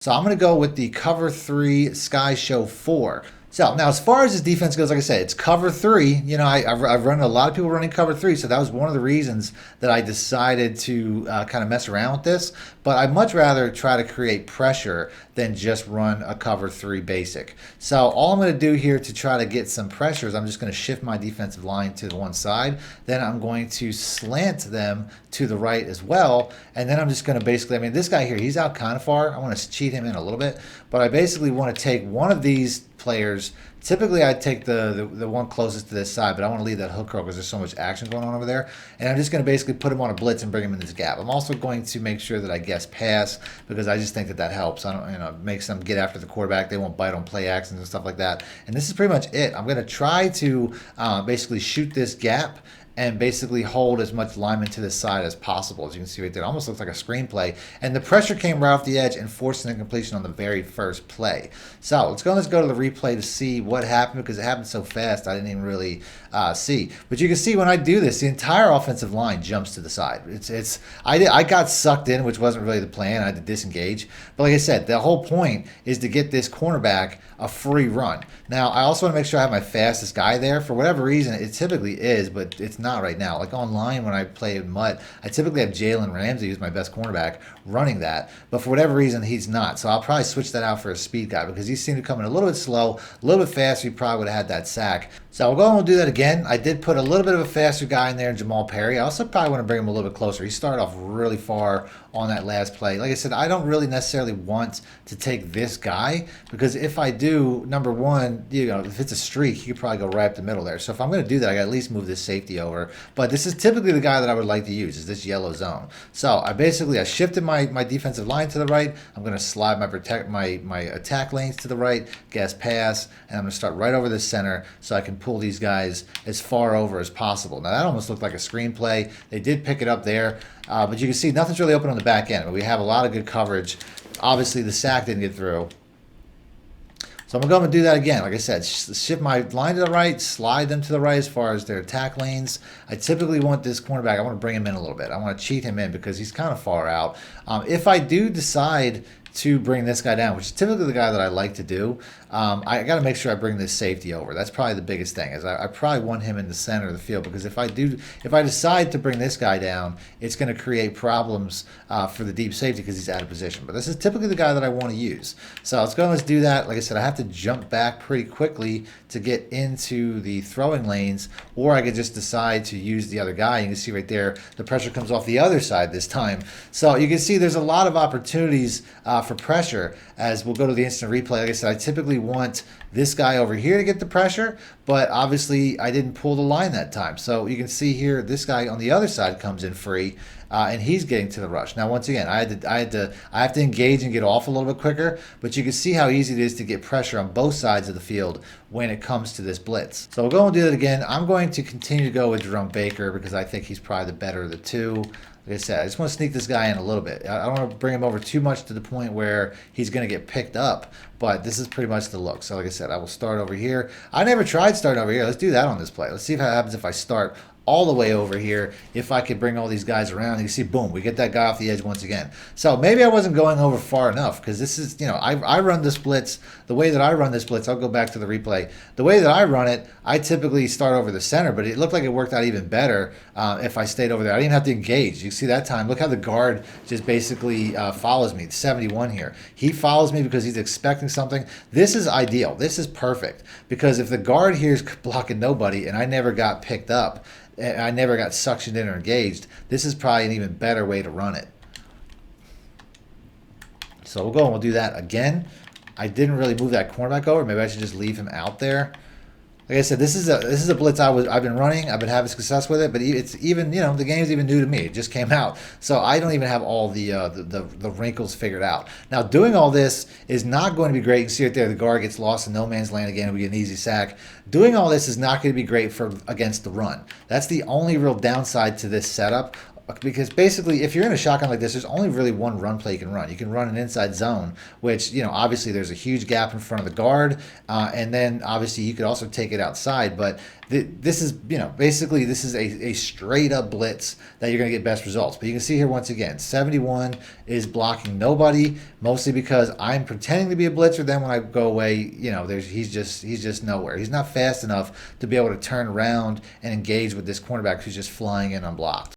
So I'm going to go with the cover three Sky Show 4. So now, as far as his defense goes, like I said, it's cover three. You know, I've run a lot of people running cover three, so that was one of the reasons that I decided to kind of mess around with this. But I'd much rather try to create pressure than just run a cover three basic. So all I'm going to do here to try to get some pressure is I'm just going to shift my defensive line to the one side. Then I'm going to slant them to the right as well. And then I'm just going to basically, I mean, this guy here, he's out kind of far. I want to cheat him in a little bit. But I basically want to take one of these players. Typically, I'd take the one closest to this side, but I want to leave that hook curl because there's so much action going on over there. And I'm just going to basically put him on a blitz and bring him in this gap. I'm also going to make sure that I guess pass because I just think that that helps. I don't, makes them get after the quarterback. They won't bite on play actions and stuff like that. And this is pretty much it. I'm going to try to basically shoot this gap and basically hold as much lineman to the side as possible. As you can see right there, it almost looks like a screenplay. And the pressure came right off the edge and forced an incompletion on the very first play. So let's go to the replay to see what happened because it happened so fast I didn't even really see. But you can see when I do this, the entire offensive line jumps to the side. I got sucked in, which wasn't really the plan. I had to disengage. But like I said, the whole point is to get this cornerback a free run. Now, I also want to make sure I have my fastest guy there. For whatever reason, it typically is, but it's not right now. Like online when I play in MUT, I typically have Jalen Ramsey, who's my best cornerback, running that. But for whatever reason, he's not. So I'll probably switch that out for a speed guy because he seemed to come in a little bit slow, a little bit faster. He probably would have had that sack. So I'll go and we'll do that again. I did put a little bit of a faster guy in there, Jamal Perry. I also probably want to bring him a little bit closer. He started off really far on that last play. Like I said, I don't really necessarily want to take this guy because if I do, number one, if it's a streak, he could probably go right up the middle there. So if I'm going to do that, I got to at least move this safety over. But this is typically the guy that I would like to use is this yellow zone. So I shifted my defensive line to the right. I'm going to slide my attack lanes to the right, gas pass, and I'm going to start right over the center so I can pull these guys as far over as possible. Now that almost looked like a screenplay. They did pick it up there, but you can see nothing's really open on the back end. But we have a lot of good coverage. Obviously the sack didn't get through. So I'm going to do that again. Like I said, shift my line to the right, slide them to the right as far as their attack lanes. I typically want this cornerback, I want to bring him in a little bit. I want to cheat him in because he's kind of far out. If I do decide to bring this guy down, which is typically the guy that I like to do, I got to make sure I bring this safety over. That's probably the biggest thing. Is I probably want him in the center of the field because if I decide to bring this guy down, it's going to create problems for the deep safety because he's out of position. But this is typically the guy that I want to use. So let's do that. Like I said, I have to jump back pretty quickly to get into the throwing lanes, or I could just decide to use the other guy. You can see right there, the pressure comes off the other side this time. So you can see there's a lot of opportunities for pressure as we'll go to the instant replay. Like I said, I typically want this guy over here to get the pressure, but obviously I didn't pull the line that time. So you can see here, this guy on the other side comes in free, and he's getting to the rush. Now, once again, I have to engage and get off a little bit quicker, but you can see how easy it is to get pressure on both sides of the field when it comes to this blitz. So we'll go and do that again. I'm going to continue to go with Jerome Baker because I think he's probably the better of the two. Like I said, I just want to sneak this guy in a little bit. I don't want to bring him over too much to the point where he's going to get picked up, but this is pretty much the look. So like I said, I will start over here. I never tried starting over here. Let's do that on this play. Let's see what happens if I start all the way over here. If I could bring all these guys around, you see, boom, we get that guy off the edge once again. So maybe I wasn't going over far enough because this is, I run the splits the way that I run this blitz. I'll go back to the replay. The way that I run it, I typically start over the center, but it looked like it worked out even better if I stayed over there. I didn't have to engage. You see that time, look how the guard just basically follows me. 71 here. He follows me because he's expecting something. This is ideal. This is perfect because if the guard here is blocking nobody and I never got picked up, I never got suctioned in or engaged, this is probably an even better way to run it. So we'll go and we'll do that again. I didn't really move that cornerback over. Maybe I should just leave him out there. Like I said, this is a blitz I've been running. I've been having success with it, but it's even the game's even new to me. It just came out, so I don't even have all the wrinkles figured out. Now, doing all this is not going to be great. You can see right there, the guard gets lost in no man's land again. We get an easy sack. Doing all this is not going to be great for against the run. That's the only real downside to this setup. because basically if you're in a shotgun like this, there's only really one run play you can run. You can run an inside zone, which, obviously there's a huge gap in front of the guard, and then obviously you could also take it outside. But this is, basically this is a straight up blitz that you're going to get best results. But you can see here once again, 71 is blocking nobody, mostly because I'm pretending to be a blitzer. Then when I go away, he's just nowhere. He's not fast enough to be able to turn around and engage with this cornerback who's just flying in unblocked.